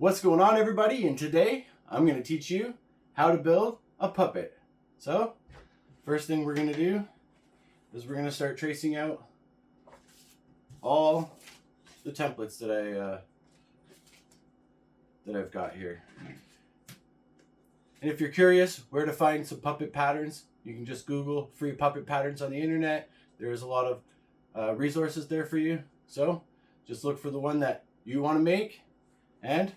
What's going on, everybody? And today I'm going to teach you how to build a puppet. So first thing we're going to do is we're going to start tracing out all the templates that I've got here. And if you're curious where to find some puppet patterns, you can just Google free puppet patterns on the internet. There's a lot of resources there for you. So just look for the one that you want to make and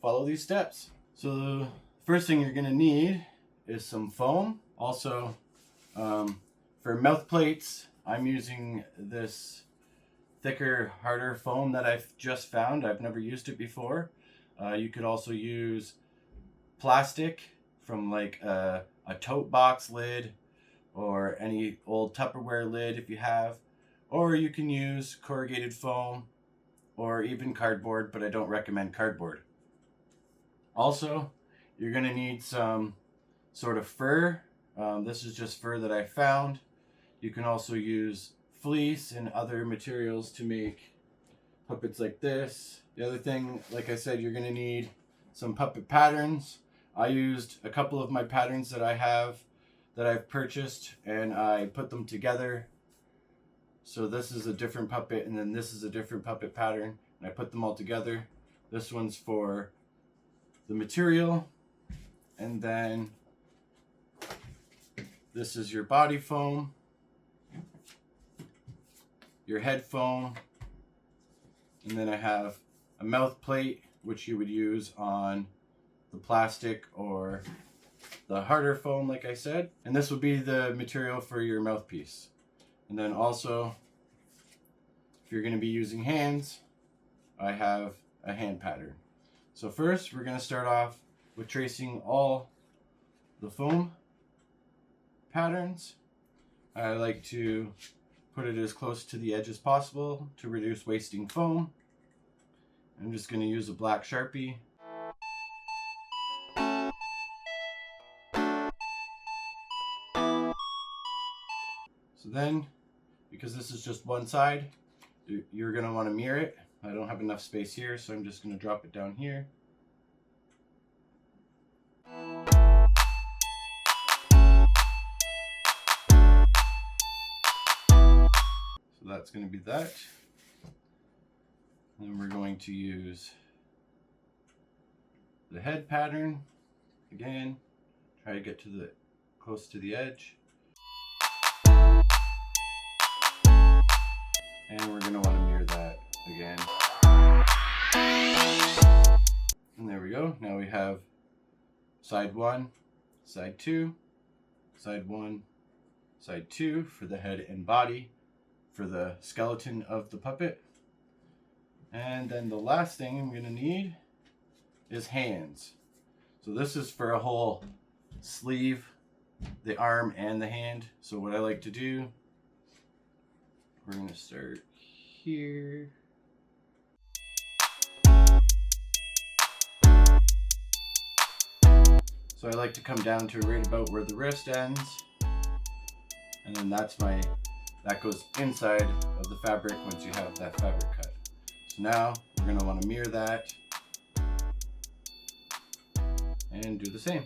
follow these steps. So the first thing you're going to need is some foam. Also, for mouth plates, I'm using this thicker, harder foam that I've just found. I've never used it before. You could also use plastic from like a tote box lid or any old Tupperware lid if you have, or you can use corrugated foam or even cardboard, but I don't recommend cardboard. Also, you're going to need some sort of fur. This is just fur that I found. You can also use fleece and other materials to make puppets like this. The other thing, like I said, you're going to need some puppet patterns. I used a couple of my patterns that I have that I've purchased and I put them together. So this is a different puppet and then this is a different puppet pattern, and I put them all together. This one's for the material, and then this is your body foam, your head foam, and then I have a mouth plate which you would use on the plastic or the harder foam like I said, and this would be the material for your mouthpiece. And then also, if you're going to be using hands, I have a hand pattern. So first, we're going to start off with tracing all the foam patterns. I like to put it as close to the edge as possible to reduce wasting foam. I'm just going to use a black Sharpie. So then, because this is just one side, you're going to want to mirror it. I don't have enough space here, so I'm just going to drop it down here. So that's going to be that. And then we're going to use the head pattern. Again, try to get to the close to the edge. And we're going to want to mirror that again. And there we go. Now we have side 1, side 2, side 1, side 2 for the head and body for the skeleton of the puppet. And then the last thing I'm going to need is hands. So this is for a whole sleeve, the arm and the hand. So what I like to do, we're going to start here. So I like to come down to right about where the wrist ends, and then that goes inside of the fabric once you have that fabric cut. So now we're going to want to mirror that and do the same.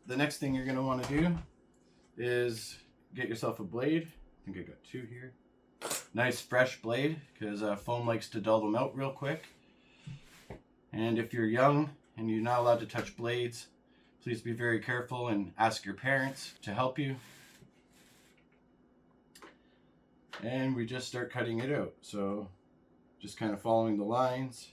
The next thing you're going to want to do is get yourself a blade. I think I got 2 here. Nice fresh blade, because foam likes to dull them out real quick. And if you're young and you're not allowed to touch blades, please be very careful and ask your parents to help you. And we just start cutting it out. So just kind of following the lines.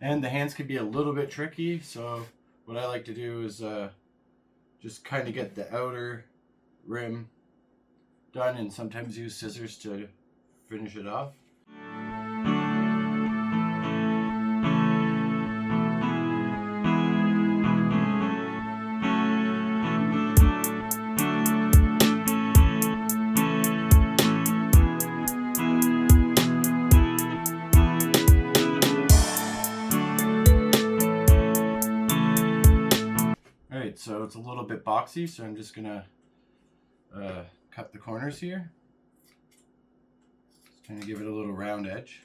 And the hands can be a little bit tricky, so what I like to do is just kind of get the outer rim done and sometimes use scissors to finish it off. Alright, so it's a little bit boxy, so I'm just gonna cut the corners here. Just kind of give it a little round edge.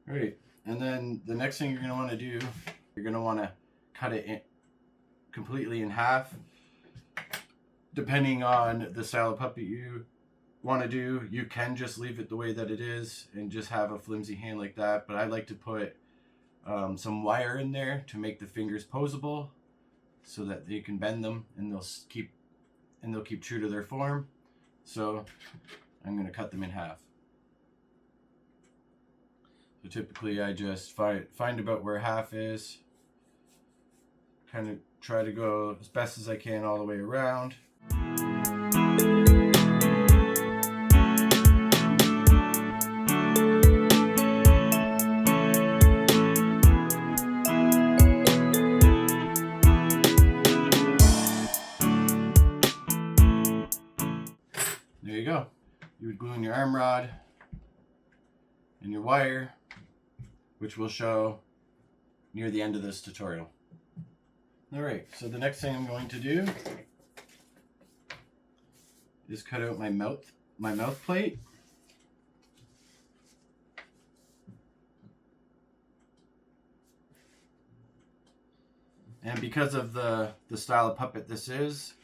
Alright, and then the next thing you're gonna want to do, you're gonna want to cut it completely in half. Depending on the style of puppet you want to do, you can just leave it the way that it is and just have a flimsy hand like that, but I like to put some wire in there to make the fingers posable so that you can bend them and they'll keep true to their form. So I'm going to cut them in half. So typically I just find about where half is, kind of try to go as best as I can all the way around. There you go. You would glue in your arm rod and your wire, which we'll show near the end of this tutorial. Alright, so the next thing I'm going to do is cut out my mouth plate. And because of the style of puppet this is,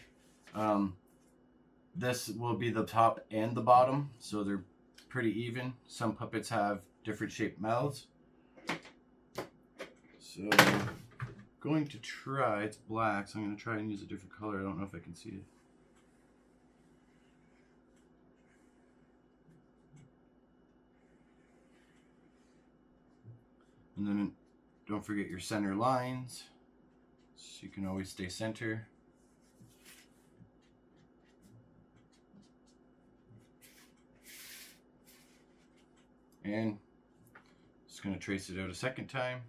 this will be the top and the bottom, so they're pretty even. Some puppets have different shaped mouths. So I'm going to try, it's black, so I'm going to try and use a different color. I don't know if I can see it. And then don't forget your center lines, so you can always stay center. And just going to trace it out a second time.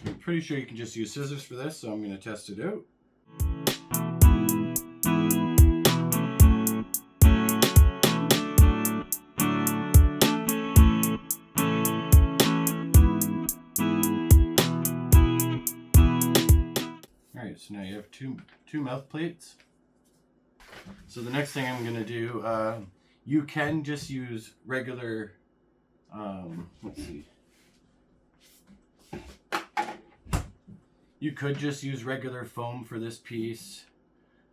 I'm pretty sure you can just use scissors for this, so I'm going to test it out. Alright, so now you have two mouth plates. So the next thing I'm going to do, you can just use regular, let's see. You could just use regular foam for this piece,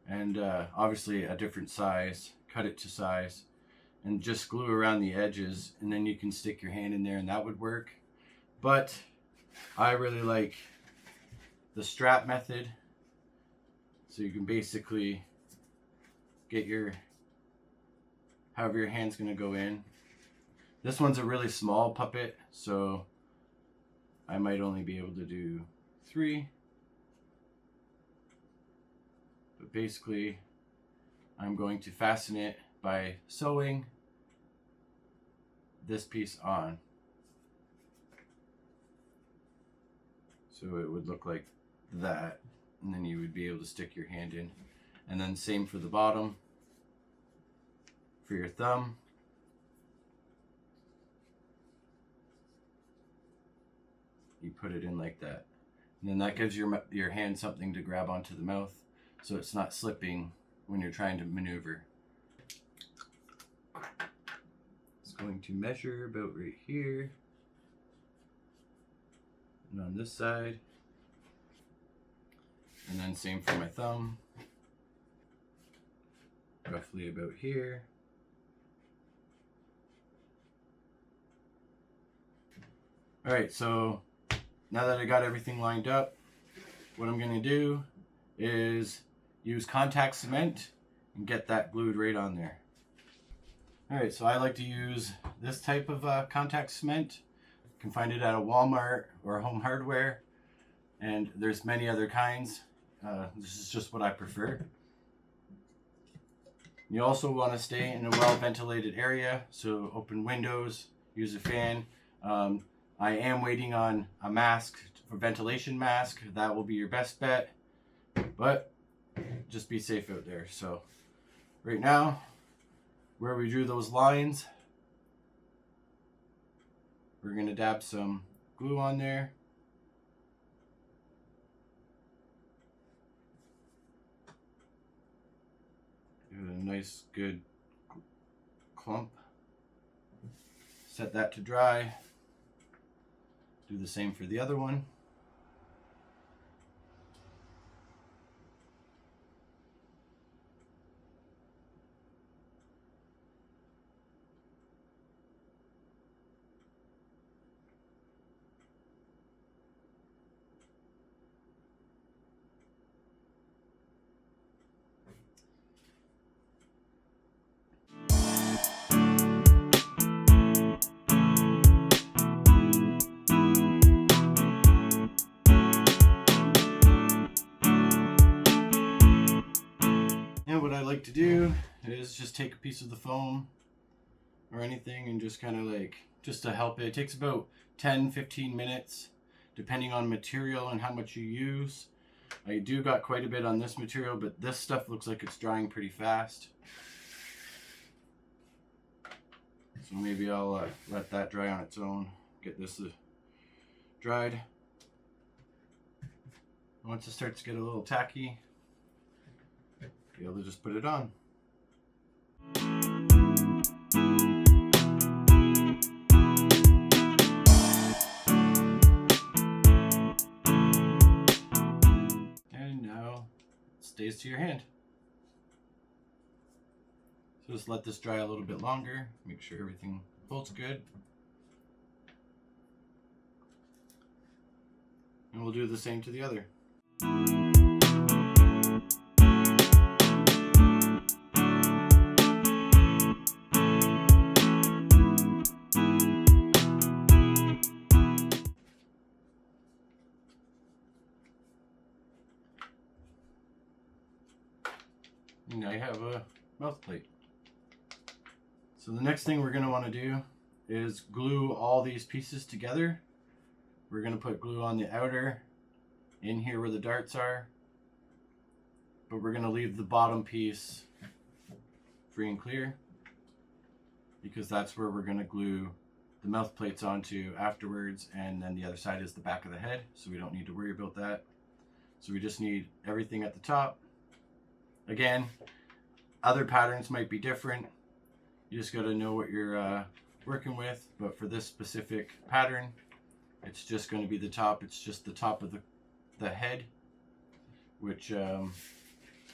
and obviously a different size, cut it to size, and just glue around the edges, and then you can stick your hand in there and that would work. But I really like the strap method, so you can basically get however your hand's going to go in. This one's a really small puppet, so I might only be able to do 3. But basically, I'm going to fasten it by sewing this piece on. So it would look like that, and then you would be able to stick your hand in. And then same for the bottom, for your thumb. You put it in like that. And then that gives your hand something to grab onto the mouth, so it's not slipping when you're trying to maneuver. It's going to measure about right here. And on this side. And then same for my thumb. roughly about here. All right, so now that I got everything lined up, what I'm gonna do is use contact cement and get that glued right on there. All right, so I like to use this type of contact cement. You can find it at a Walmart or Home Hardware, and there's many other kinds. This is just what I prefer. You also want to stay in a well-ventilated area, so open windows, use a fan. I am waiting on a mask, a ventilation mask. That will be your best bet, but just be safe out there. So right now, where we drew those lines, we're going to dab some glue on there. Give it a nice good clump. Set that to dry. Do the same for the other one. And what I like to do is just take a piece of the foam or anything and just kind of like, just to help it. It takes about 10-15 minutes depending on material and how much you use. I do got quite a bit on this material, but this stuff looks like it's drying pretty fast. So maybe I'll let that dry on its own, get this dried. Once it starts to get a little tacky, be able to just put it on. And now it stays to your hand. So just let this dry a little bit longer, make sure everything holds good. And we'll do the same to the other. And now you have a mouth plate. So the next thing we're going to want to do is glue all these pieces together. We're going to put glue on the outer, in here where the darts are, but we're going to leave the bottom piece free and clear because that's where we're going to glue the mouth plates onto afterwards, and then the other side is the back of the head, so we don't need to worry about that. So we just need everything at the top. Again, other patterns might be different. You just got to know what you're working with, but for this specific pattern, it's just going to be the top. It's just the top of the head, which I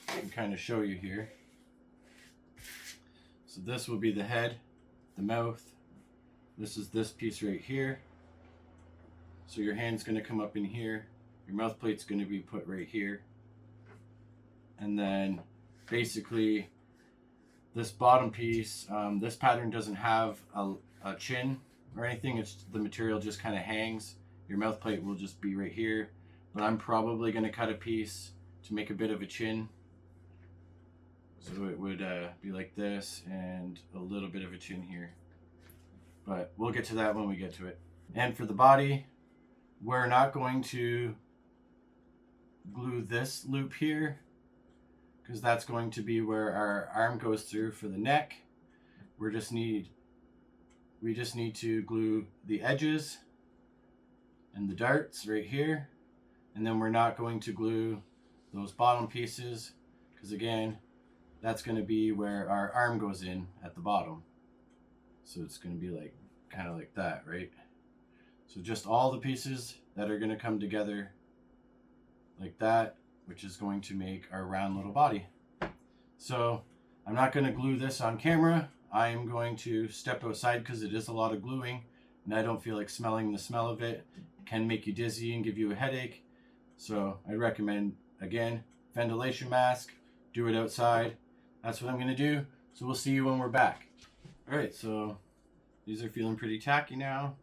can kind of show you here. So this will be the head, the mouth. This is this piece right here. So your hand's going to come up in here. Your mouth plate's going to be put right here. And then basically this bottom piece, this pattern doesn't have a chin or anything. It's the material just kind of hangs. Your mouth plate will just be right here. But I'm probably going to cut a piece to make a bit of a chin. So it would be like this and a little bit of a chin here. But we'll get to that when we get to it. And for the body, we're not going to glue this loop here because that's going to be where our arm goes through for the neck. We just need to glue the edges and the darts right here. And then we're not going to glue those bottom pieces because again, that's going to be where our arm goes in at the bottom. So it's going to be like kind of like that, right? So just all the pieces that are going to come together like that, which is going to make our round little body. So I'm not going to glue this on camera. I am going to step outside because it is a lot of gluing and I don't feel like smelling the smell of it. It can make you dizzy and give you a headache. So I recommend, again, ventilation mask, do it outside. That's what I'm going to do. So we'll see you when we're back. All right, so these are feeling pretty tacky now.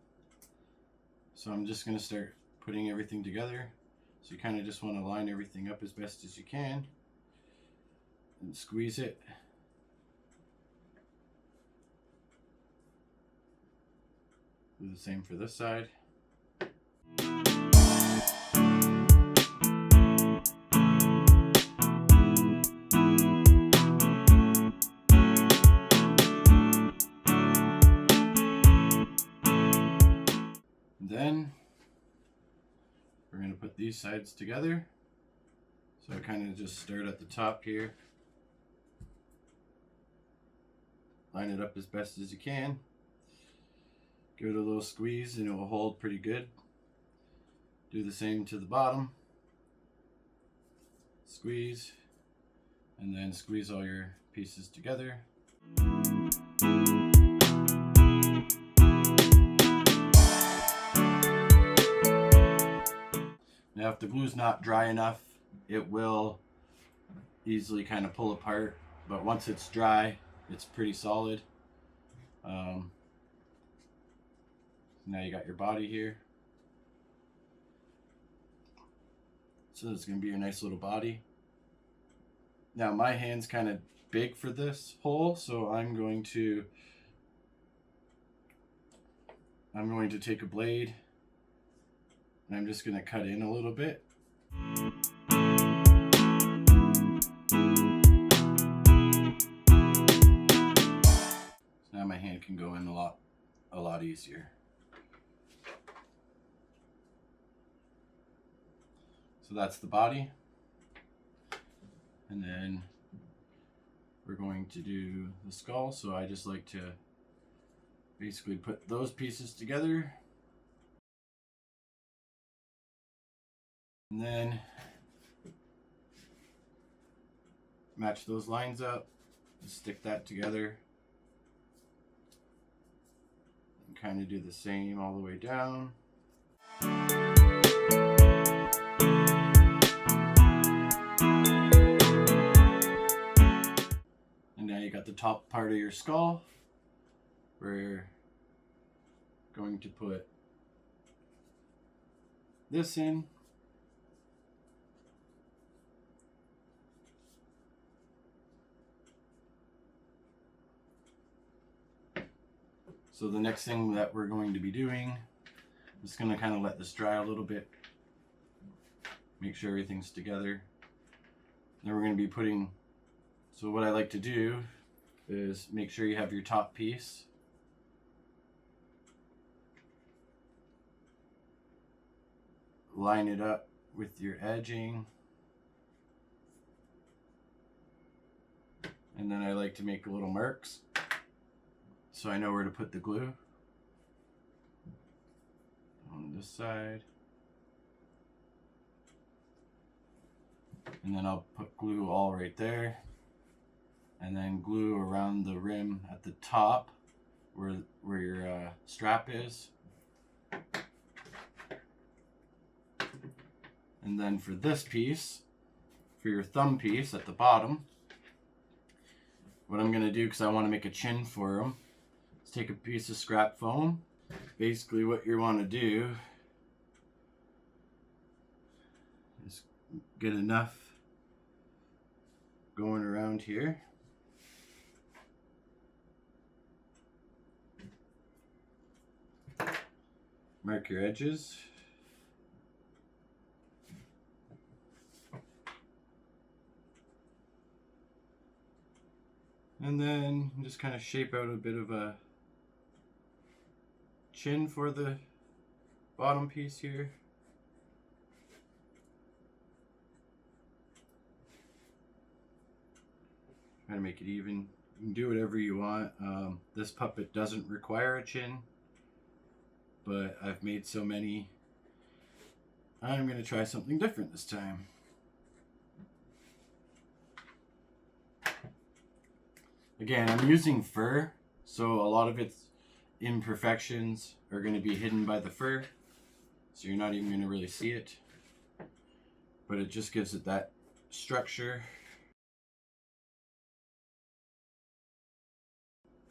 So I'm just going to start putting everything together. So you kind of just want to line everything up as best as you can and squeeze it. Do the same for this side. Then we're going to put these sides together. So I kind of just start at the top here. Line it up as best as you can. Give it a little squeeze and it will hold pretty good. Do the same to the bottom. Squeeze. And then squeeze all your pieces together. Now if the glue's not dry enough, it will easily kind of pull apart. But once it's dry, it's pretty solid. Now you got your body here. So it's going to be your nice little body. Now my hand's kind of big for this hole, so I'm going to take a blade and I'm just going to cut in a little bit. So now my hand can go in a lot easier. So that's the body. And then we're going to do the skull. So I just like to basically put those pieces together. And then match those lines up, stick that together, and kind of do the same all the way down. And now you got the top part of your skull. We're going to put this in. So the next thing that we're going to be doing, I'm just going to kind of let this dry a little bit. Make sure everything's together. Then we're going to be putting, so what I like to do is make sure you have your top piece. Line it up with your edging. And then I like to make little marks, so I know where to put the glue. On this side. And then I'll put glue all right there. And then glue around the rim at the top where your strap is. And then for this piece, for your thumb piece at the bottom, what I'm going to do, because I want to make a chin for him, is take a piece of scrap foam. Basically what you want to do is get enough going around here. Mark your edges. And then just kind of shape out a bit of a chin for the bottom piece here. Try to make it even. You can do whatever you want. This puppet doesn't require a chin, but I've made so many. I'm going to try something different this time. Again, I'm using fur, so a lot of its imperfections are going to be hidden by the fur, so you're not even going to really see it, but it just gives it that structure.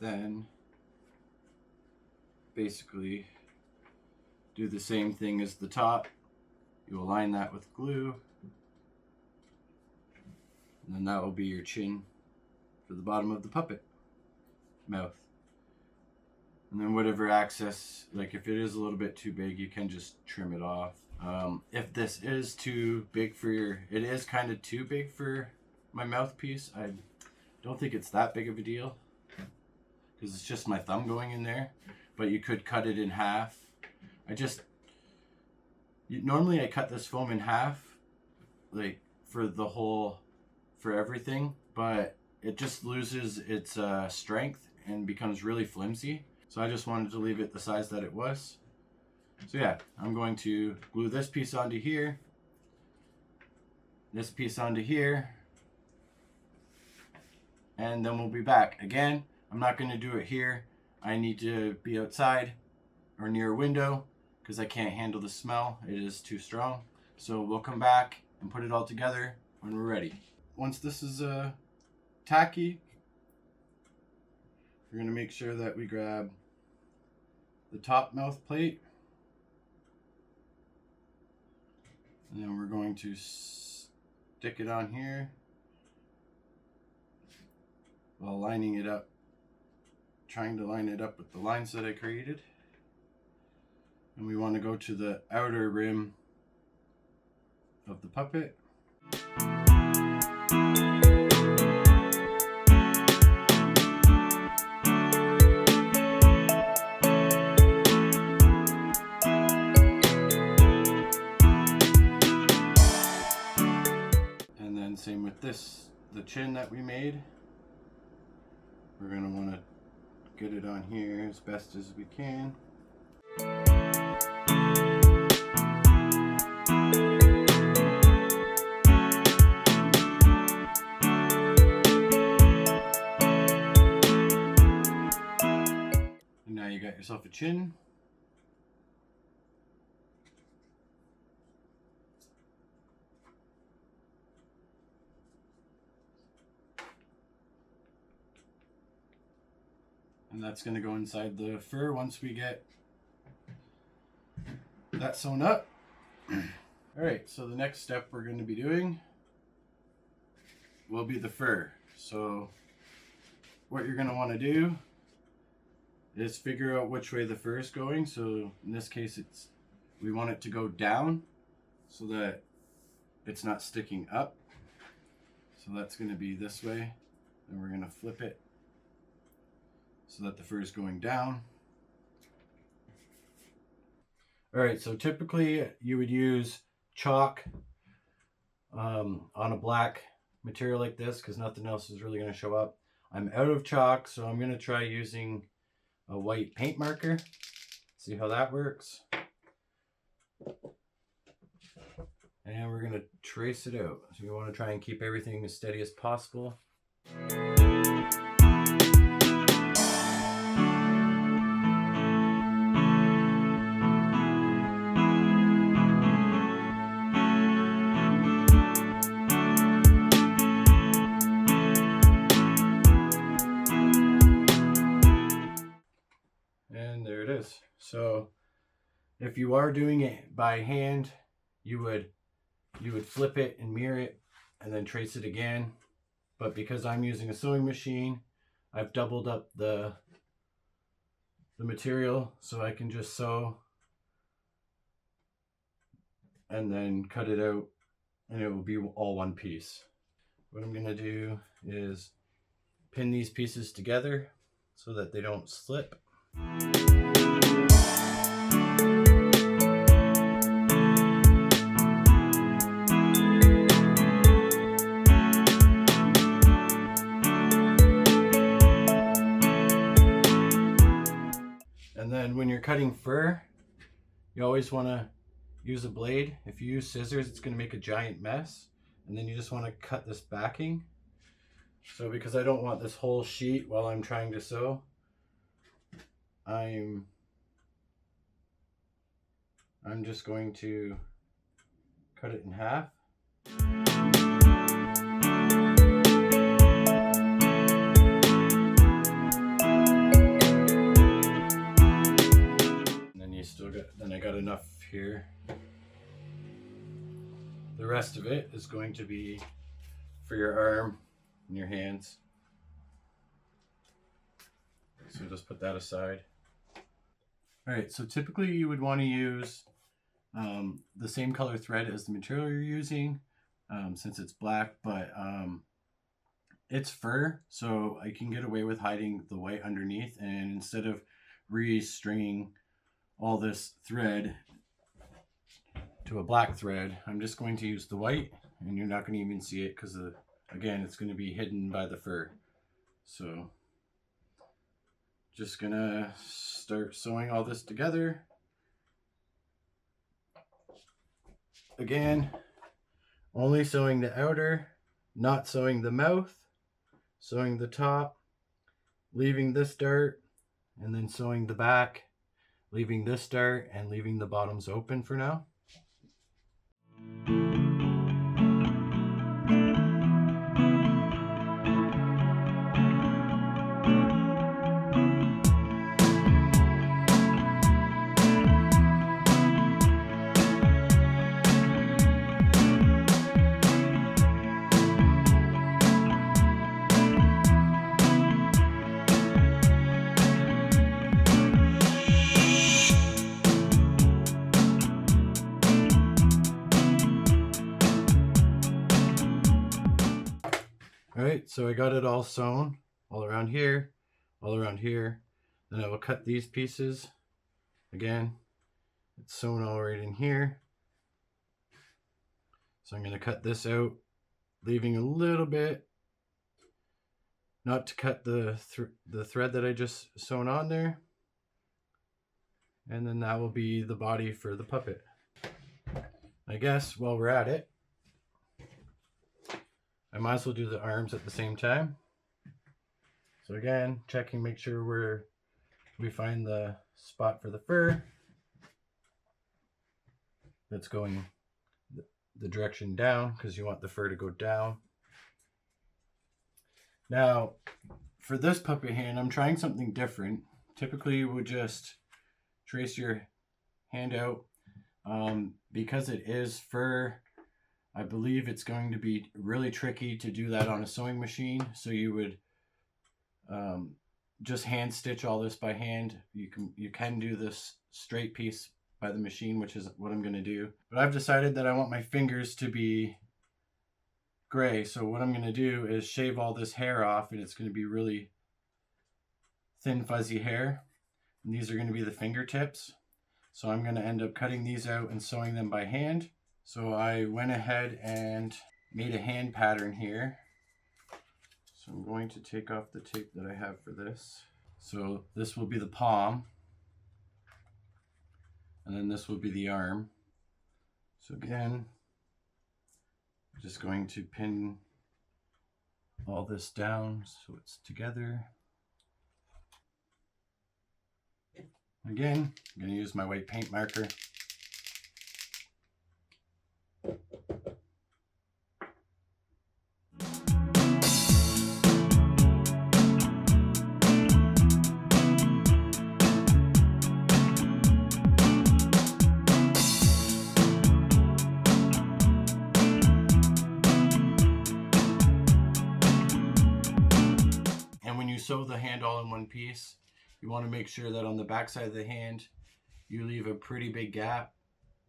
Then basically do the same thing as the top. You align that with glue, and then that will be your chin for the bottom of the puppet mouth. And then whatever excess, like if it is a little bit too big, you can just trim it off. If this is too big for your, it is kind of too big for my mouthpiece. I don't think it's that big of a deal because it's just my thumb going in there, but you could cut it in half. Normally I cut this foam in half, like for everything, but it just loses its strength and becomes really flimsy. So I just wanted to leave it the size that it was. So yeah, I'm going to glue this piece onto here, this piece onto here, and then we'll be back. Again, I'm not going to do it here. I need to be outside or near a window because I can't handle the smell. It is too strong. So we'll come back and put it all together when we're ready. Once this is tacky, we're going to make sure that we grab the top mouth plate, and then we're going to stick it on here while lining it up, trying to line it up with the lines that I created. And we want to go to the outer rim of the puppet. And then same with this, the chin that we made. We're going to want to get it on here as best as we can. And now you got yourself a chin. And that's going to go inside the fur once we get that sewn up. Alright, so the next step we're going to be doing will be the fur. So what you're going to want to do is figure out which way the fur is going. So in this case, we want it to go down so that it's not sticking up. So that's going to be this way. Then we're going to flip it so that the fur is going down. Alright, so typically you would use chalk on a black material like this because nothing else is really going to show up. I'm out of chalk, so I'm going to try using a white paint marker. See how that works. And we're going to trace it out. So you want to try and keep everything as steady as possible. And there it is. So if you are doing it by hand, you would flip it and mirror it and then trace it again. But because I'm using a sewing machine, I've doubled up the material so I can just sew and then cut it out and it will be all one piece. What I'm going to do is pin these pieces together so that they don't slip. And then when you're cutting fur, you always want to use a blade. If you use scissors, it's going to make a giant mess. And then you just want to cut this backing So because I don't want this whole sheet while I'm trying to sew, I'm just going to cut it in half. And then I got enough here. The rest of it is going to be for your arm and your hands. So just put that aside. All right, so typically you would want to use the same color thread as the material you're using, since it's black, but it's fur, so I can get away with hiding the white underneath, and instead of re-stringing all this thread to a black thread, I'm just going to use the white, and you're not going to even see it because again, it's going to be hidden by the fur. So just gonna start sewing all this together. Again, only sewing the outer, not sewing the mouth, sewing the top, leaving this dart, and then sewing the back, leaving this dart, and leaving the bottoms open for now. All right, so I got it all sewn all around here, Then I will cut these pieces. Again, it's sewn all right in here. So I'm going to cut this out, leaving a little bit, not to cut the thread that I just sewn on there. And then that will be the body for the puppet. I guess while we're at it, I might as well do the arms at the same time. So again, checking, make sure we find the spot for the fur that's going the direction down, because you want the fur to go down. Now, for this puppet hand, I'm trying something different. Typically, you would just trace your hand out. Because it is fur, I believe it's going to be really tricky to do that on a sewing machine. So you would just hand stitch all this by hand. You can do this straight piece by the machine, which is what I'm going to do. But I've decided that I want my fingers to be gray. So what I'm going to do is shave all this hair off, and it's going to be really thin, fuzzy hair. And these are going to be the fingertips. So I'm going to end up cutting these out and sewing them by hand. So I went ahead and made a hand pattern here. So I'm going to take off the tape that I have for this. So this will be the palm. And then this will be the arm. So again, I'm just going to pin all this down so it's together. Again, I'm going to use my white paint marker. And when you sew the hand all in one piece, you want to make sure that on the back side of the hand, you leave a pretty big gap.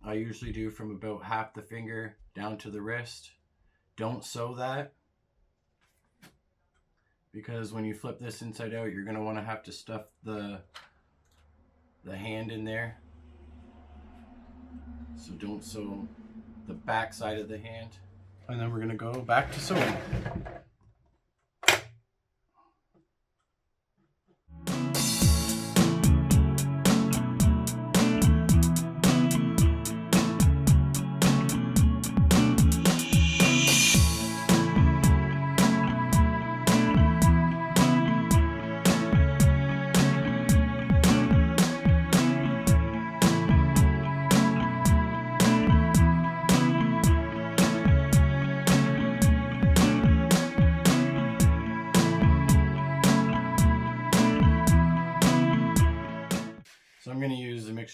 I usually do from about half the finger down to the wrist. Don't sew that, because when you flip this inside out, you're going to want to have to stuff the hand in there. So don't sew the back side of the hand. And then we're going to go back to sewing.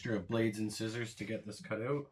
mixture of blades and scissors to get this cut out.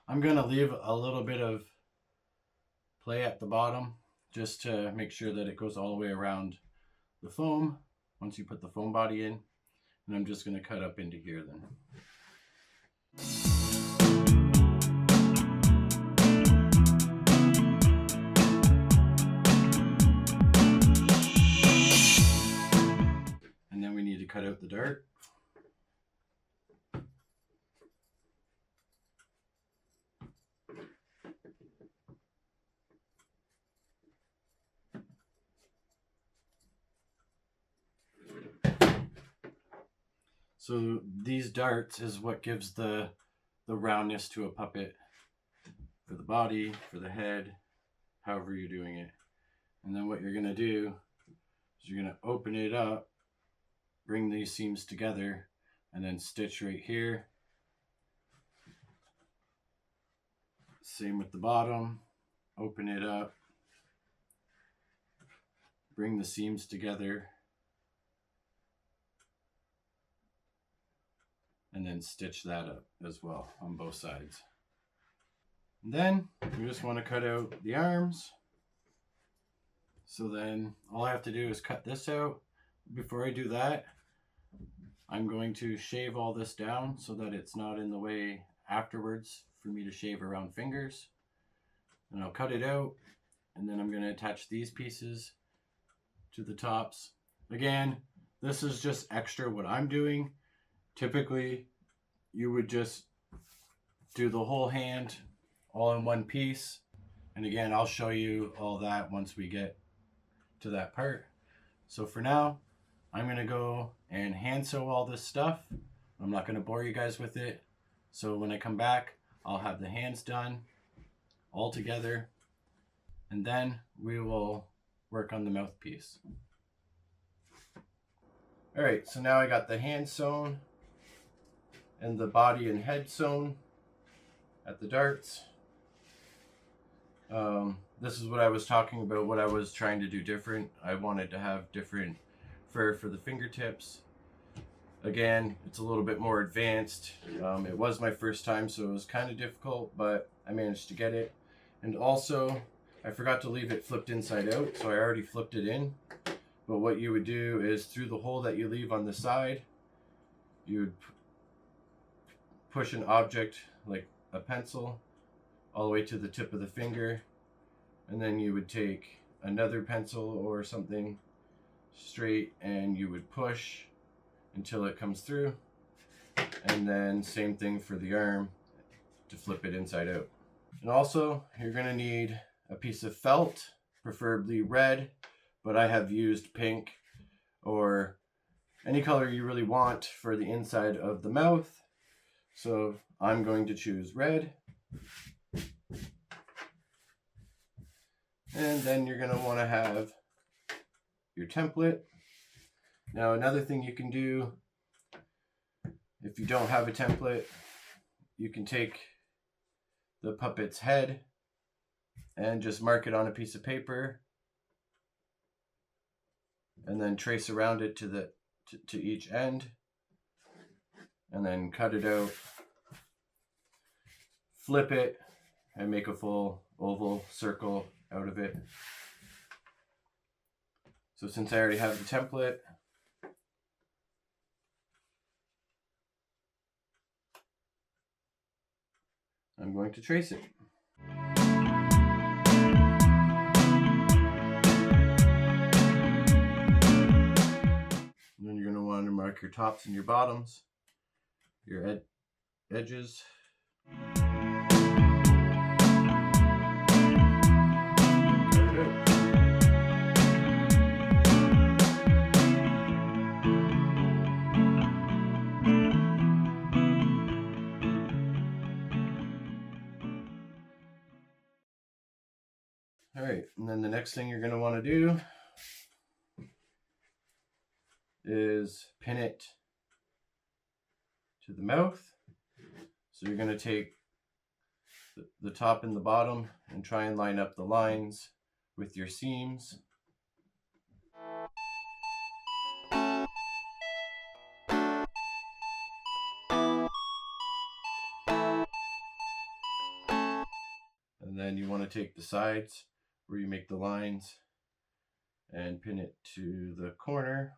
I'm going to leave a little bit of play at the bottom just to make sure that it goes all the way around the foam once you put the foam body in. And I'm just going to cut up into here then. And then we need to cut out the dart. So these darts is what gives the roundness to a puppet for the body, for the head, however you're doing it. And then what you're going to do is you're going to open it up, bring these seams together, and then stitch right here. Same with the bottom. Open it up, bring the seams together, and then stitch that up as well on both sides. And then we just want to cut out the arms. So then all I have to do is cut this out. Before I do that, I'm going to shave all this down so that it's not in the way afterwards for me to shave around fingers. And I'll cut it out, and then I'm going to attach these pieces to the tops. Again, this is just extra what I'm doing. Typically, you would just do the whole hand all in one piece. And again, I'll show you all that once we get to that part. So for now, I'm going to go and hand sew all this stuff. I'm not going to bore you guys with it. So when I come back, I'll have the hands done all together. And then we will work on the mouthpiece. All right, so now I got the hand sewn and the body and head sewn at the darts. This is what I was talking about, what I was trying to do different. I wanted to have different fur for the fingertips. Again, it's a little bit more advanced. It was my first time, so it was kind of difficult, but I managed to get it. And also, I forgot to leave it flipped inside out, so I already flipped it in. But what you would do is through the hole that you leave on the side, you would push an object like a pencil all the way to the tip of the finger, and then you would take another pencil or something straight and you would push until it comes through, and then same thing for the arm to flip it inside out. And also you're going to need a piece of felt, preferably red, but I have used pink or any color you really want for the inside of the mouth. So I'm going to choose red. And then you're going to want to have your template. Now another thing you can do, if you don't have a template, you can take the puppet's head and just mark it on a piece of paper and then trace around it to each end, and then cut it out, flip it, and make a full oval circle out of it. So since I already have the template, I'm going to trace it. And then you're going to want to mark your tops and your bottoms, your edges. right, and then the next thing you're going to want to do is pin it to the mouth. So you're going to take the top and the bottom and try and line up the lines with your seams. And then you want to take the sides where you make the lines and pin it to the corner.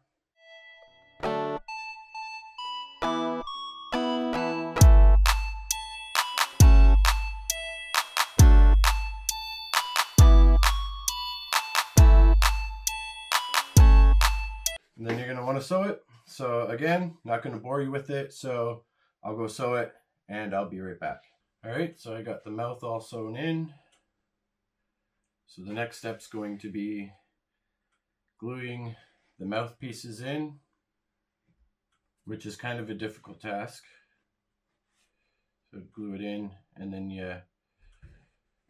And then you're going to want to sew it. So again, not going to bore you with it, so I'll go sew it and I'll be right back. All right, so I got the mouth all sewn in. So the next step's going to be gluing the mouthpieces in, which is kind of a difficult task. So glue it in and then you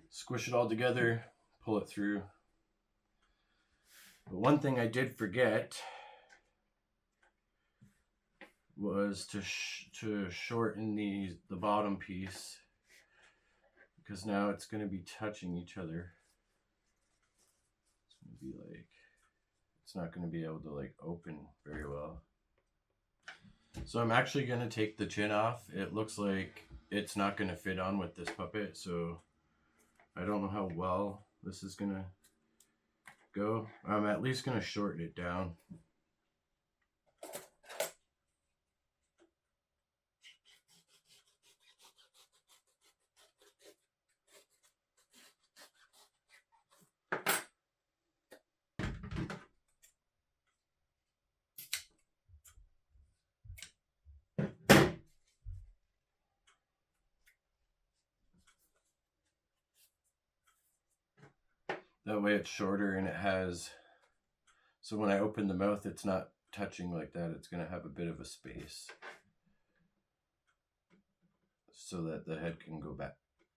squish it all together, pull it through. But one thing I did forget was to shorten the bottom piece, because now it's going to be touching each other. It's going to be like, it's not going to be able to like open very well. So I'm actually going to take the chin off. It looks like it's not going to fit on with this puppet, so I don't know how well this is going to go. I'm at least going to shorten it down. That way it's shorter and it has, so when I open the mouth, it's not touching like that. It's going to have a bit of a space so that the head can go back.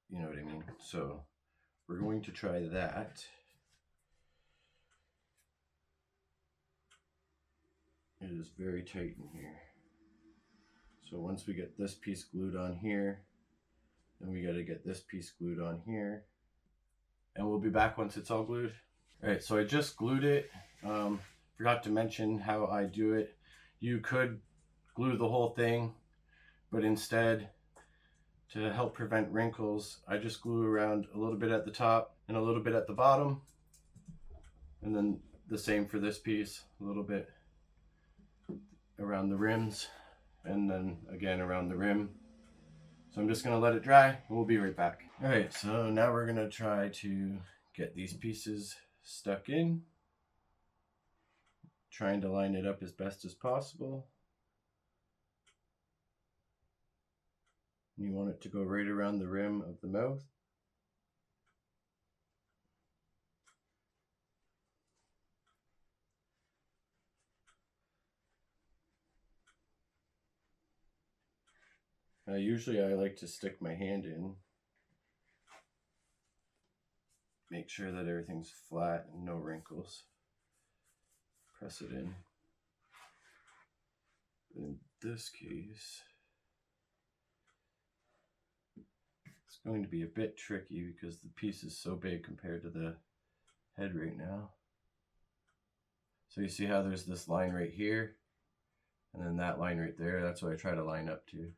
You know what I mean? So we're going to try that. It is very tight in here. So once we get this piece glued on here, then we got to get this piece glued on here. And we'll be back once it's all glued. All right, so I just glued it. Forgot to mention how I do it. You could glue the whole thing, but instead, to help prevent wrinkles, I just glue around a little bit at the top and a little bit at the bottom. And then the same for this piece, a little bit around the rims, and then again around the rim. So I'm just gonna let it dry and we'll be right back. All right, so now we're gonna try to get these pieces stuck in. Trying to line it up as best as possible. You want it to go right around the rim of the mouth. Usually I like to stick my hand in. Make sure that everything's flat and no wrinkles. Press it in. In this case, it's going to be a bit tricky because the piece is so big compared to the head right now. So you see how there's this line right here and then that line right there. That's what I try to line up to.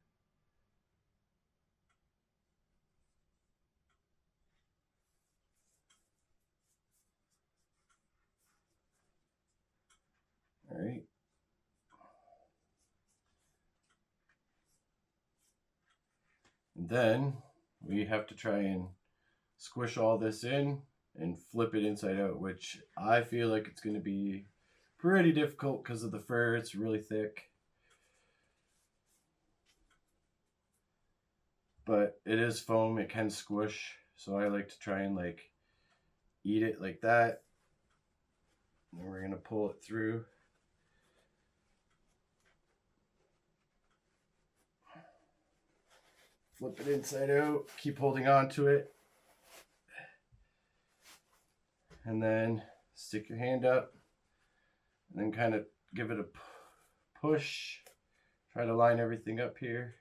All right. And then we have to try and squish all this in and flip it inside out, which I feel like it's going to be pretty difficult because of the fur. It's really thick. But it is foam, it can squish. So I like to try and like eat it like that. And then we're going to pull it through. Flip it inside out, keep holding on to it. and then stick your hand up and then kind of give it a push. Try to line everything up here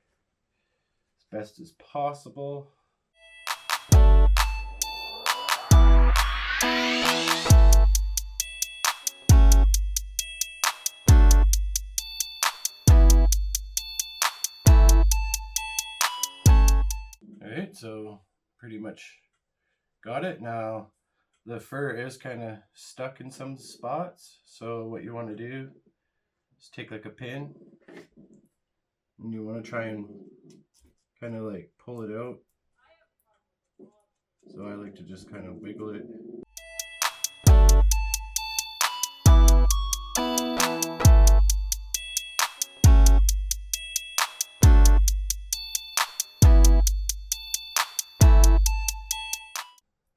as best as possible. Alright, so pretty much got it. Now the fur is kind of stuck in some spots, so what you want to do is take like a pin and you want to try and kind of like pull it out. So I like to just kind of wiggle it.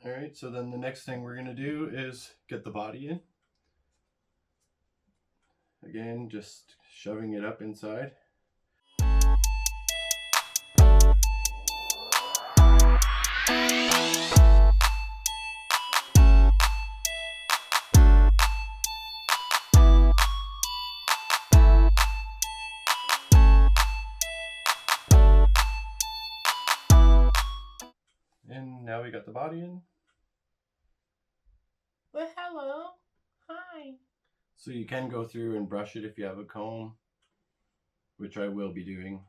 Alright, so then the next thing we're going to do is get the body in. Again, just shoving it up inside. And now we got the body in. Well, hello. Hi. So you can go through and brush it if you have a comb, which I will be doing.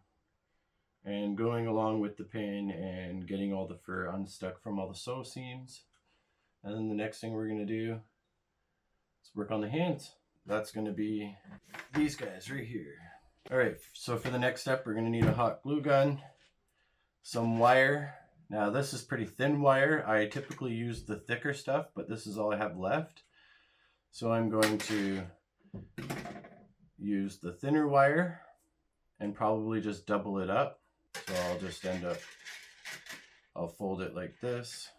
And going along with the pin and getting all the fur unstuck from all the sew seams. And then the next thing we're going to do is work on the hands. That's going to be these guys right here. Alright, so for the next step we're going to need a hot glue gun, some wire. Now this is pretty thin wire. I typically use the thicker stuff, but this is all I have left. So I'm going to use the thinner wire and probably just double it up. So I'll just I'll fold it like this.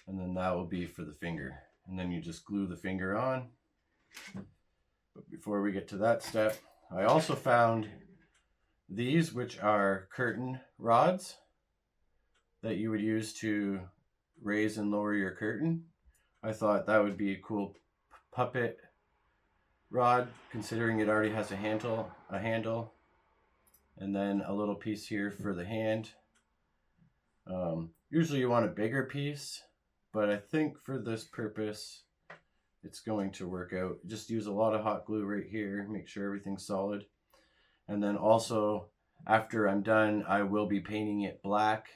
And then that will be for the finger. And then you just glue the finger on. But before we get to that step, I also found these, which are curtain rods that you would use to raise and lower your curtain. I thought that would be a cool puppet rod, considering it already has a handle, and then a little piece here for the hand. Usually you want a bigger piece, but I think for this purpose it's going to work out. Just use a lot of hot glue right here, make sure everything's solid. And then also, after I'm done, I will be painting it black.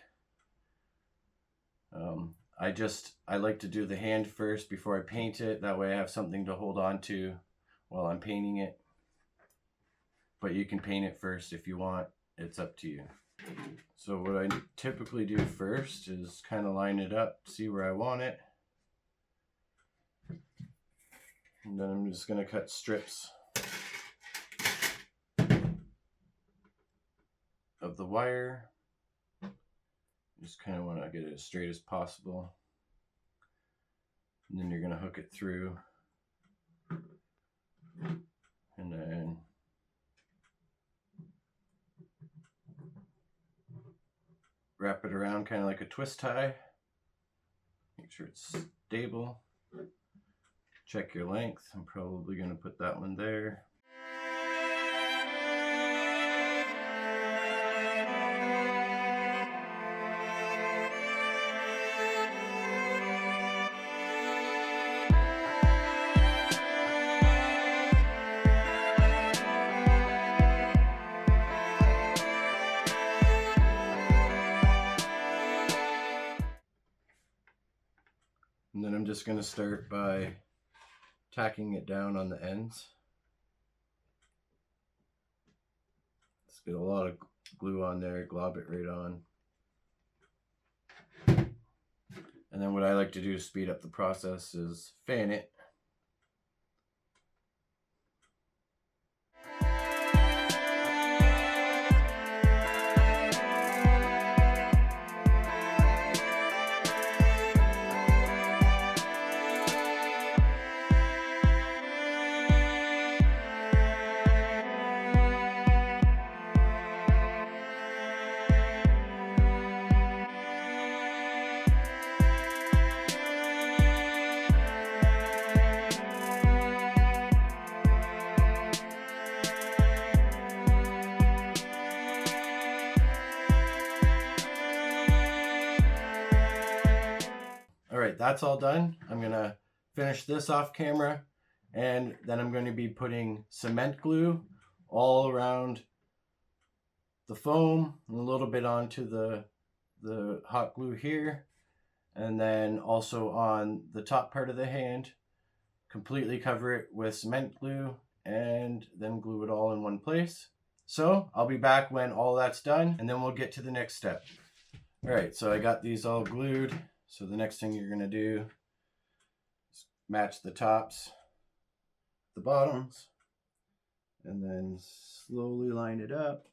I like to do the hand first before I paint it. That way I have something to hold on to while I'm painting it. But you can paint it first if you want. It's up to you. So what I typically do first is kind of line it up, see where I want it. And then I'm just going to cut strips of the wire. Just kind of want to get it as straight as possible. And then you're going to hook it through. And then wrap it around kind of like a twist tie. Make sure it's stable. Check your length. I'm probably going to put that one there. And then I'm just going to start by tacking it down on the ends. Let's get a lot of glue on there, glob it right on. And then what I like to do to speed up the process is fan it. right, that's all done. I'm gonna finish this off camera, and then I'm going to be putting cement glue all around the foam and a little bit onto the hot glue here, and then also on the top part of the hand, completely cover it with cement glue and then glue it all in one place. So I'll be back when all that's done, and then we'll get to the next step. All right, so I got these all glued. So the next thing you're gonna do is match the tops, the bottoms, and then slowly line it up.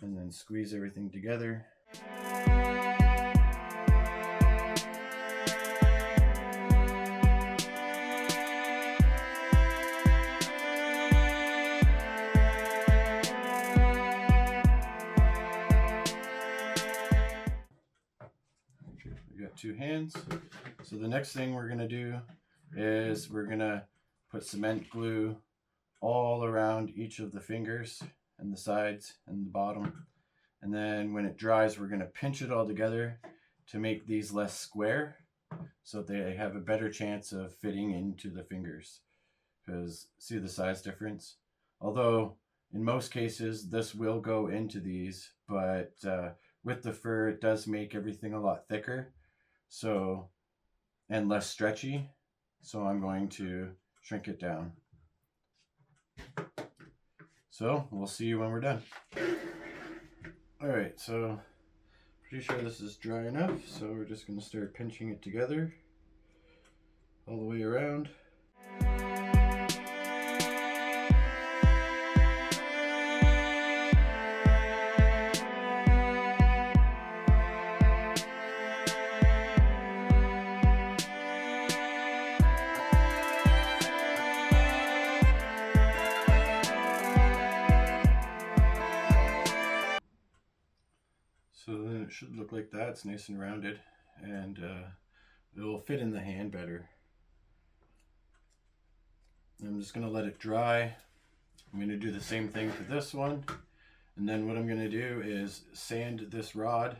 And then squeeze everything together. We got two hands. So the next thing we're gonna do is we're gonna put cement glue all around each of the fingers and the sides and the bottom. And then when it dries, we're gonna pinch it all together to make these less square so they have a better chance of fitting into the fingers. Because see the size difference? Although in most cases this will go into these, but with the fur it does make everything a lot thicker, so, and less stretchy. So I'm going to shrink it down. So we'll see you when we're done. All right, so pretty sure this is dry enough. So we're just going to start pinching it together all the way around. So then it should look like that. It's nice and rounded, and it will fit in the hand better. I'm just going to let it dry. I'm going to do the same thing for this one. And then what I'm going to do is sand this rod,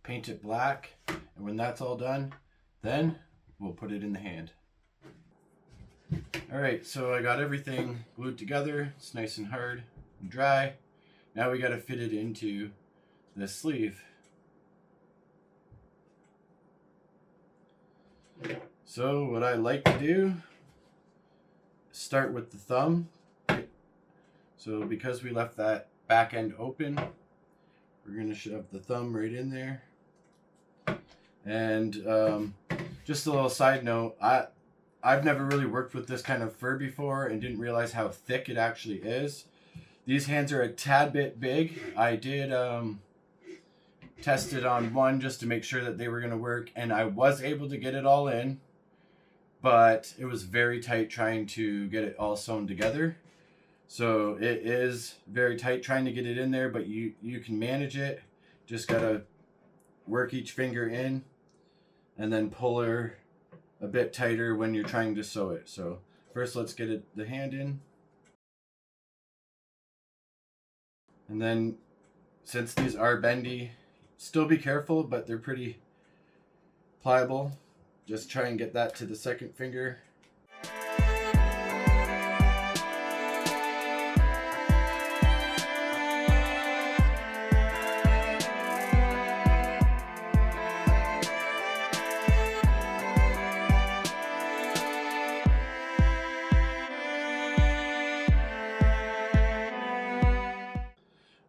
paint it black, and when that's all done, then we'll put it in the hand. All right, so I got everything glued together. It's nice and hard and dry. Now we got to fit it into this sleeve. So what I like to do is start with the thumb. So because we left that back end open, we're going to shove the thumb right in there. And just a little side note, I've never really worked with this kind of fur before and didn't realize how thick it actually is. These hands are a tad bit big. I did test it on one just to make sure that they were going to work, and I was able to get it all in, but it was very tight trying to get it all sewn together. So it is very tight trying to get it in there, but you can manage it. Just gotta work each finger in and then pull her a bit tighter when you're trying to sew it. So first let's get the hand in. And then since these are bendy, still be careful, but they're pretty pliable. Just try and get that to the second finger.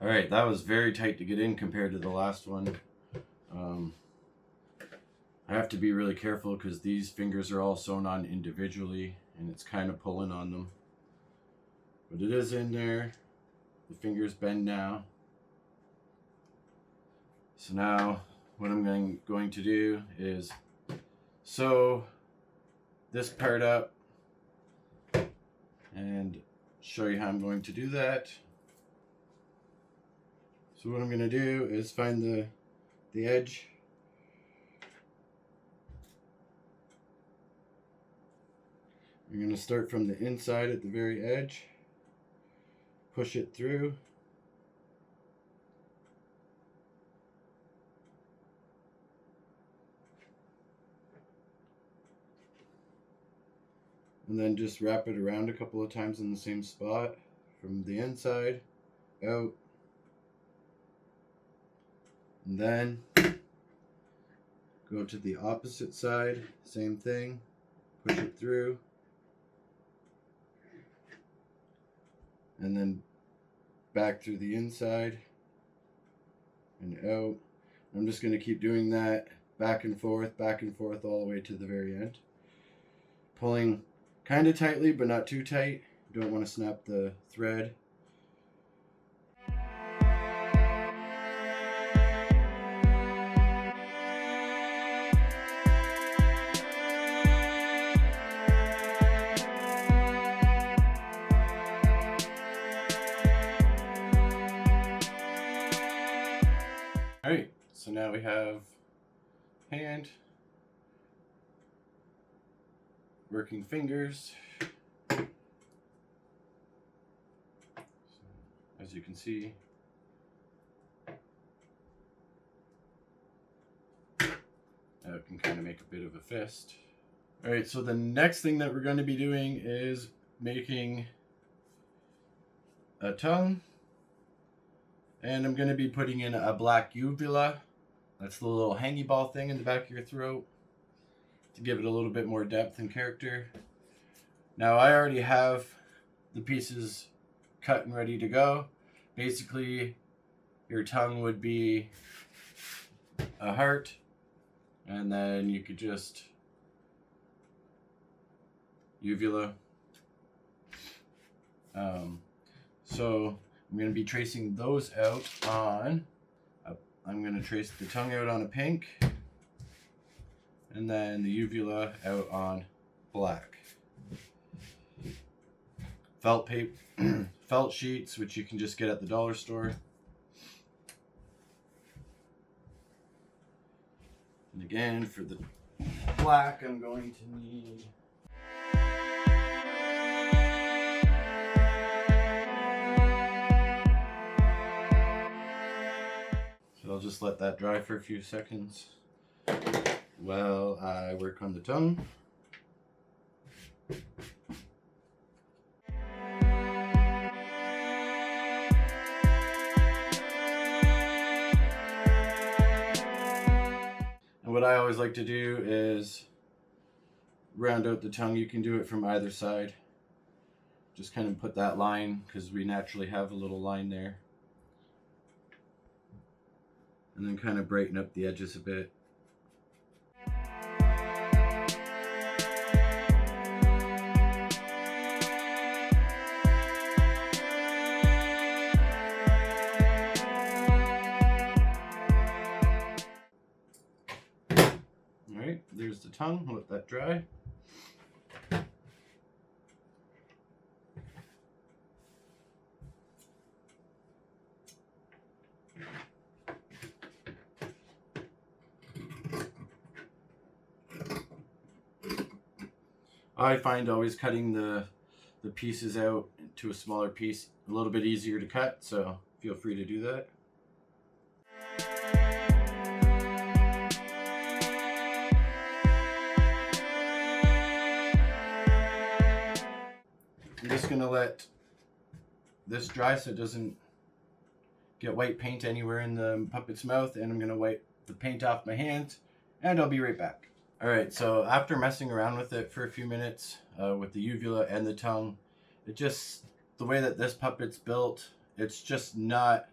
All right, that was very tight to get in compared to the last one. I have to be really careful because these fingers are all sewn on individually and it's kind of pulling on them. But it is in there. The fingers bend now. So now what I'm going to do is sew this part up and show you how I'm going to do that. So what I'm going to do is find the edge. I'm going to start from the inside at the very edge, push it through. And then just wrap it around a couple of times in the same spot from the inside out. And then go to the opposite side, same thing, push it through. And then back through the inside and out. I'm just going to keep doing that back and forth all the way to the very end. Pulling kind of tightly, but not too tight. Don't want to snap the thread. Alright, so now we have hand, working fingers. As you can see, now it can kind of make a bit of a fist. Alright, so the next thing that we're going to be doing is making a tongue. And I'm going to be putting in a black uvula. That's the little hangy ball thing in the back of your throat to give it a little bit more depth and character. Now I already have the pieces cut and ready to go. Basically, your tongue would be a heart, and then you could just uvula. So I'm going to be tracing those out on, I'm going to trace the tongue out on a pink, and then the uvula out on black. Felt paper, felt sheets, which you can just get at the dollar store. And again, for the black, I'm going to need I'll just let that dry for a few seconds while I work on the tongue. And what I always like to do is round out the tongue. You can do it from either side. Just kind of put that line, because we naturally have a little line there. And then kind of brighten up the edges a bit. Alright, there's the tongue. Let that dry. I find always cutting the pieces out to a smaller piece a little bit easier to cut, so feel free to do that. I'm just going to let this dry so it doesn't get white paint anywhere in the puppet's mouth, and I'm going to wipe the paint off my hands, and I'll be right back. Alright, so after messing around with it for a few minutes with the uvula and the tongue, it just, the way that this puppet's built, it's just not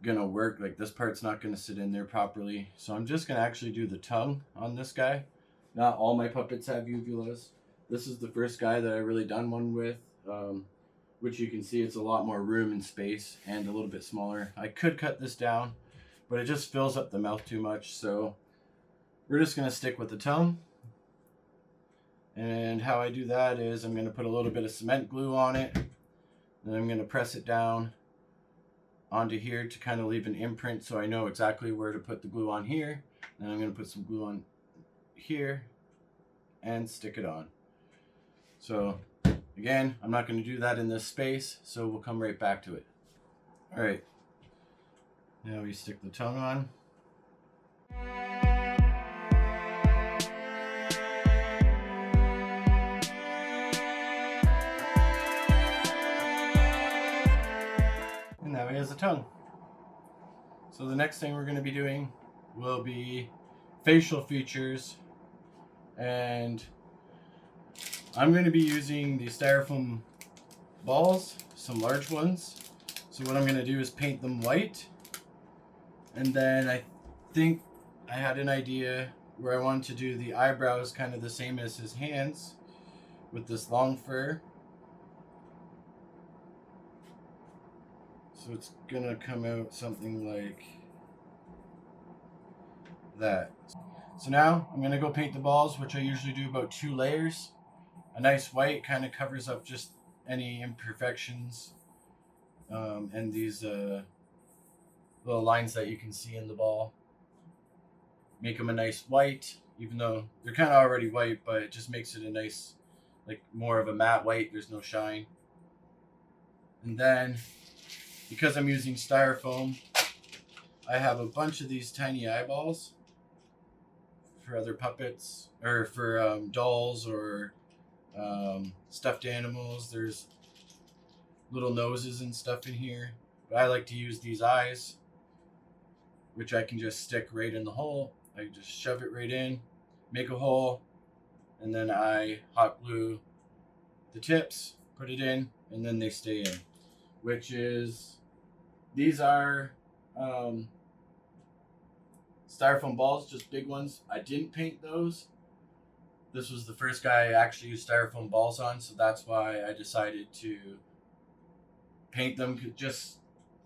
gonna work. Like, this part's not gonna sit in there properly. So I'm just gonna actually do the tongue on this guy. Not all my puppets have uvulas. This is the first guy that I really done one with, which you can see it's a lot more room and space and a little bit smaller. I could cut this down, but it just fills up the mouth too much, so we're just going to stick with the tongue. And how I do that is I'm going to put a little bit of cement glue on it. Then I'm going to press it down onto here to kind of leave an imprint so I know exactly where to put the glue on here. Then I'm going to put some glue on here and stick it on. So Again, I'm not going to do that in this space, so we'll come right back to it. All right, now we stick the tongue on. And that way is the tongue. So the next thing we're going to be doing will be facial features, and I'm going to be using the styrofoam balls, some large ones. So what I'm going to do is paint them white, and then I think I had an idea where I wanted to do the eyebrows kind of the same as his hands with this long fur. So it's going to come out something like that. So now I'm going to go paint the balls, which I usually do about 2 layers. A nice white kind of covers up just any imperfections and these little lines that you can see in the ball. Make them a nice white, even though they're kind of already white, but it just makes it a nice, like more of a matte white. There's no shine. And then, because I'm using styrofoam, I have a bunch of these tiny eyeballs for other puppets, or for dolls, or stuffed animals. There's little noses and stuff in here, but I like to use these eyes, which I can just stick right in the hole. I just shove it right in, make a hole, and then I hot glue the tips, put it in, and then they stay in. Which is, these are styrofoam balls, just big ones. I didn't paint those. This was the first guy I actually used styrofoam balls on, so that's why I decided to paint them, to just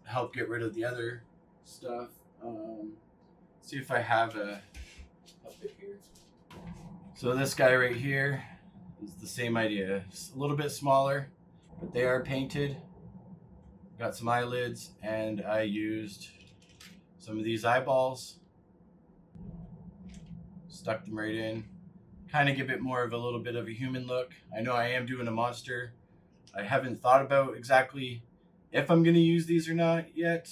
help get rid of the other stuff. See if I have a bit here. So this guy right here is the same idea. It's a little bit smaller, but they are painted. Got some eyelids, and I used some of these eyeballs. Stuck them right in. Kind of give it more of a little bit of a human look. I know I am doing a monster. I haven't thought about exactly if I'm going to use these or not yet.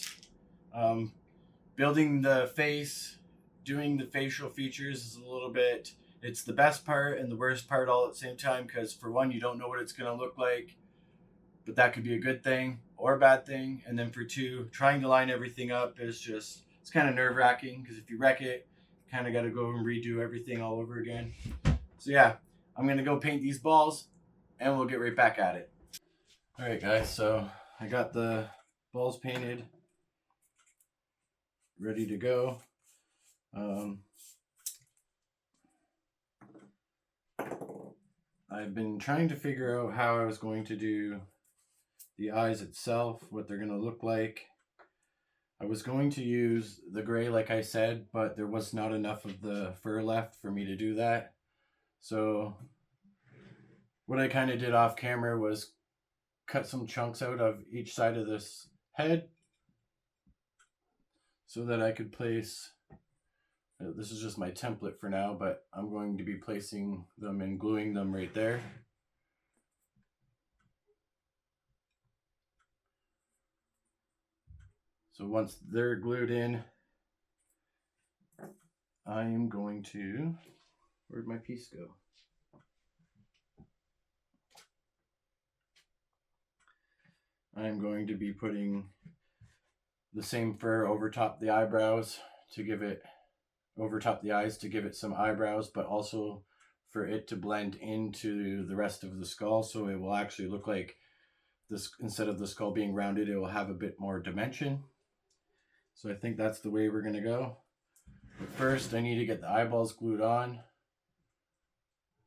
Building the face, doing the facial features is a little bit, it's the best part and the worst part all at the same time, because for one, you don't know what it's going to look like, but that could be a good thing or a bad thing. And then for two, trying to line everything up is just, it's kind of nerve-wracking, because if you wreck it, you kind of got to go and redo everything all over again. So yeah, I'm going to go paint these balls, and we'll get right back at it. All right, guys, so I got the balls painted, ready to go. I've been trying to figure out how I was going to do the eyes itself, what they're going to look like. I was going to use the gray like I said, but there was not enough of the fur left for me to do that. So what I kind of did off camera was cut some chunks out of each side of this head so that I could place, this is just my template for now, but I'm going to be placing them and gluing them right there. So once they're glued in, I am going to, where'd my piece go? I'm going to be putting the same fur over top the eyebrows to give it, over top the eyes to give it some eyebrows, but also for it to blend into the rest of the skull, so it will actually look like this, instead of the skull being rounded, it will have a bit more dimension. So I think that's the way we're going to go. But first, I need to get the eyeballs glued on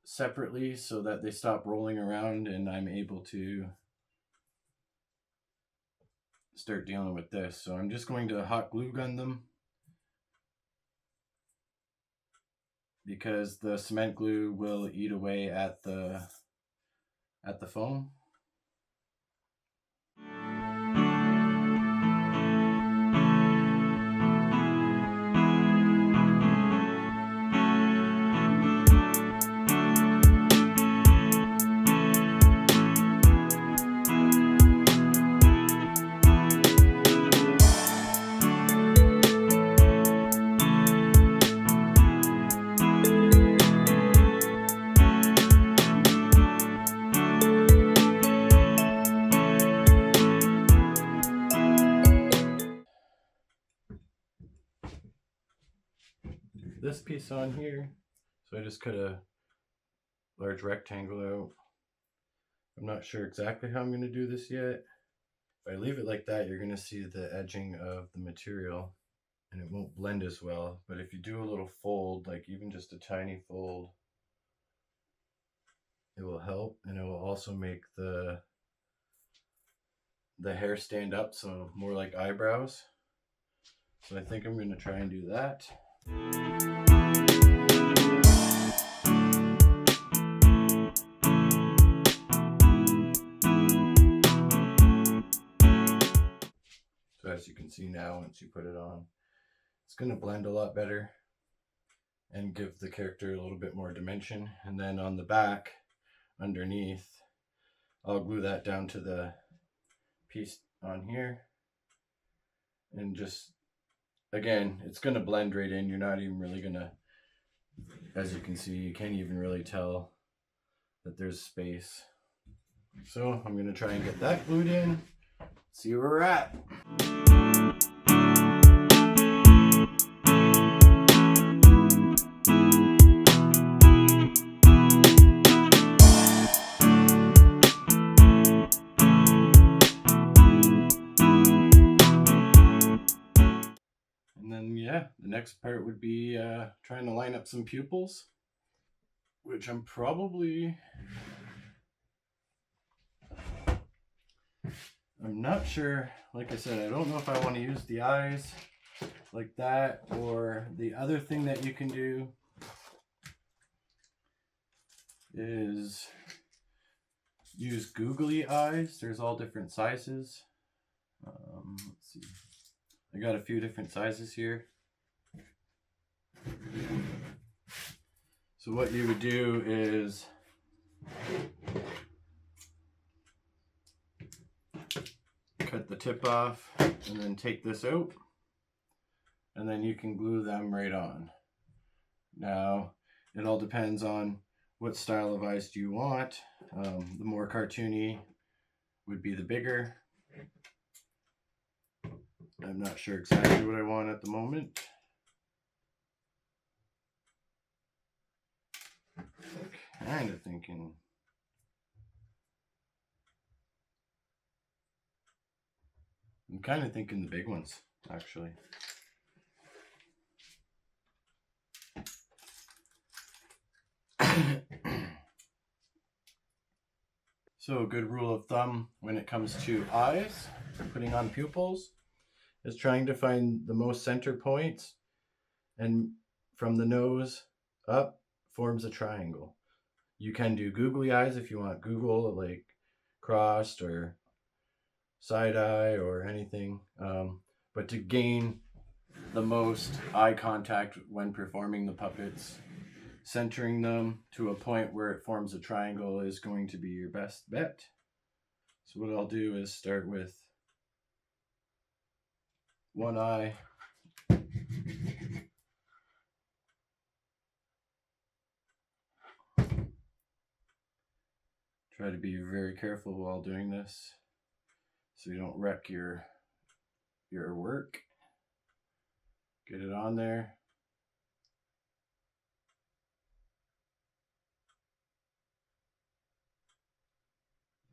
separately so that they stop rolling around and I'm able to start dealing with this. So I'm just going to hot glue gun them, because the cement glue will eat away at the foam. this piece on here. So I just cut a large rectangle out. I'm not sure exactly how I'm going to do this yet. If I leave it like that, you're going to see the edging of the material and it won't blend as well. But if you do a little fold, like even just a tiny fold, it will help, and it will also make the hair stand up, so more like eyebrows. So I think I'm going to try and do that. So as you can see now, once you put it on, it's going to blend a lot better and give the character a little bit more dimension. And then on the back, underneath, I'll glue that down to the piece on here. And just, again, it's going to blend right in. You're not even really going to, as you can see, you can't even really tell that there's space. So I'm going to try and get that glued in, see where we're at. And then, yeah, the next part would be trying to line up some pupils, which I'm not sure. Like I said, I don't know if I want to use the eyes like that, or the other thing that you can do is use googly eyes. There's all different sizes. Let's see. I got a few different sizes here. So what you would do is cut the tip off and then take this out, and then you can glue them right on. Now, it all depends on what style of eyes do you want. The more cartoony would be the bigger. I'm not sure exactly what I want at the moment. Kind of thinking the big ones, actually. So a good rule of thumb when it comes to eyes, putting on pupils, is trying to find the most center points, and from the nose up forms a triangle. You can do googly eyes if you want Google, like crossed or side eye or anything, but to gain the most eye contact when performing the puppets, centering them to a point where it forms a triangle is going to be your best bet. So what I'll do is start with one eye. Try to be very careful while doing this so you don't wreck your work. Get it on there.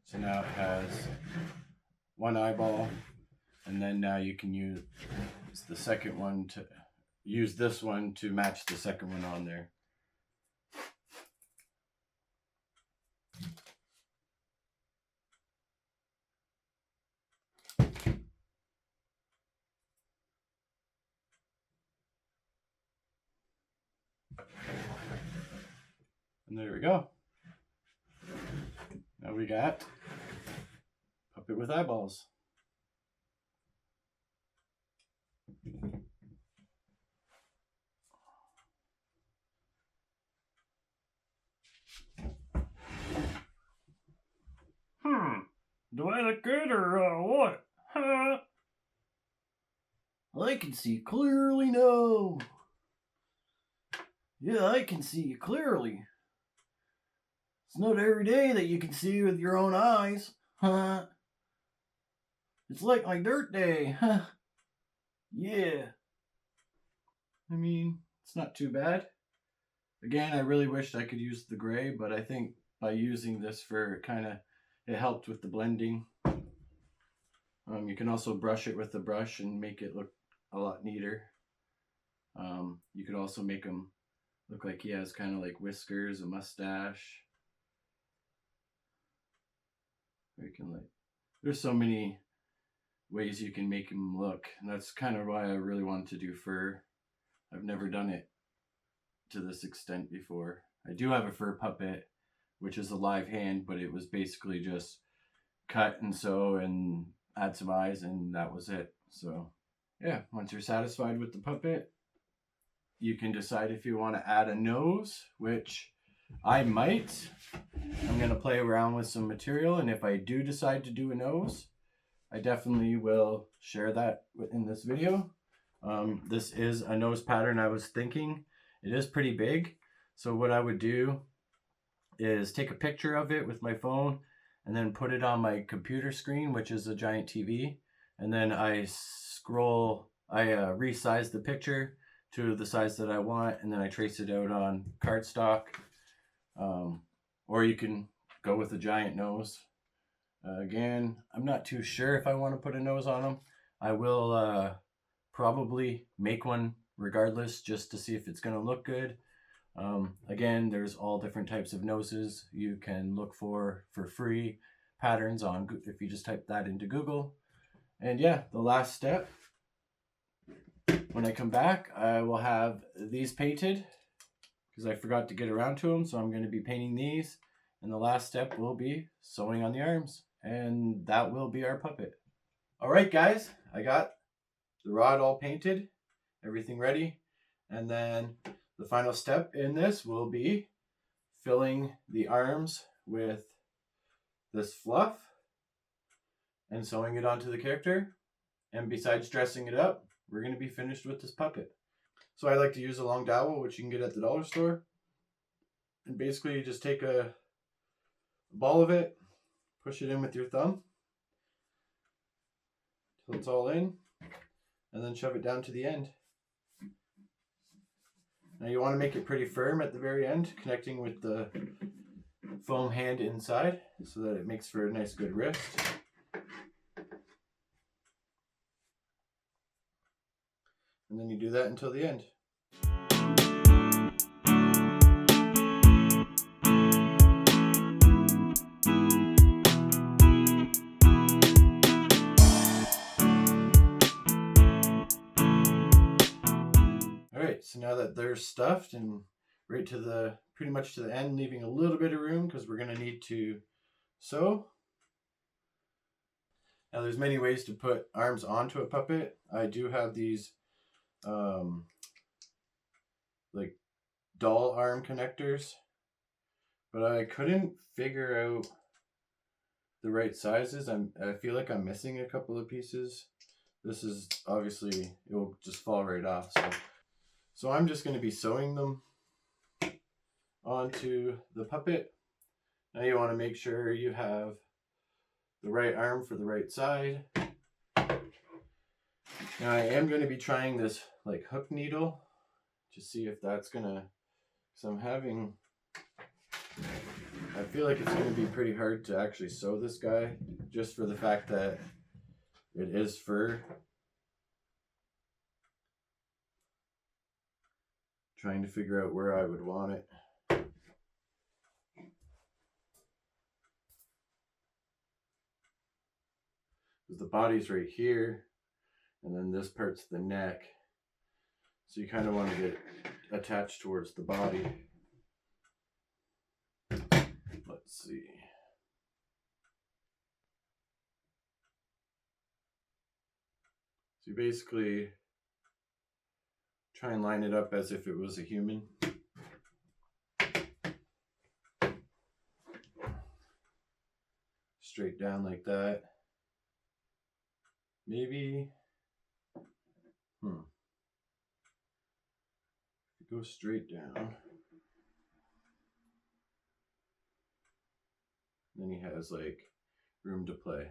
So now it has one eyeball, and then now you can use the second one to use this one to match the second one on there. And there we go. Now we got puppet with eyeballs. Do I look good or what? Huh? I can see clearly now. Yeah, I can see clearly. It's not every day that you can see with your own eyes. Huh? It's like my dirt day. Huh? Yeah. I mean, It's not too bad. Again, I really wished I could use the gray, but I think by using this for it helped with the blending. You can also brush it with the brush and make it look a lot neater. You could also make him look like he has kind of like whiskers, a mustache. Or you can there's so many ways you can make him look, and that's kind of why I really wanted to do fur. I've never done it to this extent before. I do have a fur puppet, which is a live hand, but it was basically just cut and sew and add some eyes, and that was it. So yeah, once you're satisfied with the puppet, you can decide if you want to add a nose, which I might. I'm going to play around with some material, and if I do decide to do a nose, I definitely will share that in this video. This is a nose pattern I was thinking. It is pretty big, so what I would do is take a picture of it with my phone and then put it on my computer screen, which is a giant TV, and then I resize the picture to the size that I want, and then I trace it out on cardstock. Or you can go with a giant nose. Again, I'm not too sure if I want to put a nose on them. I will probably make one regardless, just to see if it's going to look good. Again, there's all different types of noses you can look for free patterns on if you just type that into Google. And yeah, the last step, when I come back, I will have these painted because I forgot to get around to them, so I'm going to be painting these, and the last step will be sewing on the arms, and that will be our puppet. All right, guys, I got the rod all painted, everything ready, and then the final step in this will be filling the arms with this fluff and sewing it onto the character. And besides dressing it up, we're going to be finished with this puppet. So I like to use a long dowel, which you can get at the dollar store. And basically you just take a ball of it, push it in with your thumb till it's all in, and then shove it down to the end. Now you want to make it pretty firm at the very end, connecting with the foam hand inside so that it makes for a nice good wrist. And then you do that until the end. Alright, so now that they're stuffed and right to pretty much to the end, leaving a little bit of room because we're going to need to sew. Now there's many ways to put arms onto a puppet. I do have these like doll arm connectors, but I couldn't figure out the right sizes. I feel like I'm missing a couple of pieces. This is obviously, it will just fall right off. So I'm just going to be sewing them onto the puppet. Now you want to make sure you have the right arm for the right side. Now I am going to be trying this like hook needle to see if that's gonna, so I feel like it's gonna be pretty hard to actually sew this guy just for the fact that it is fur. Trying to figure out where I would want it. Because the body's right here, and then this part's the neck. So you kind of want to get attached towards the body. Let's see. So you basically try and line it up as if it was a human. Straight down like that. Maybe, go straight down. Then he has like room to play.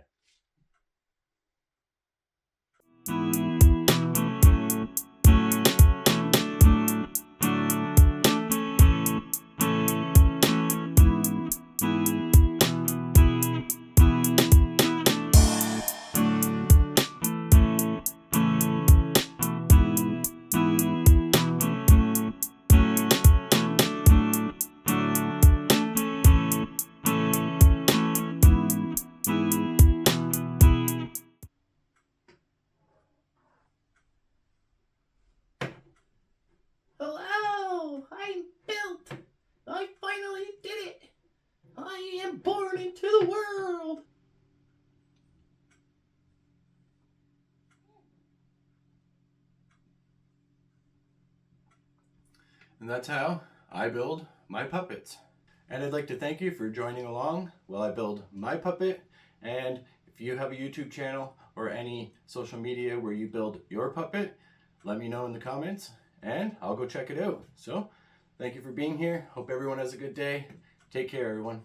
And that's how I build my puppets. And I'd like to thank you for joining along while I build my puppet. And if you have a YouTube channel or any social media where you build your puppet, let me know in the comments and I'll go check it out. So thank you for being here. Hope everyone has a good day. Take care, everyone.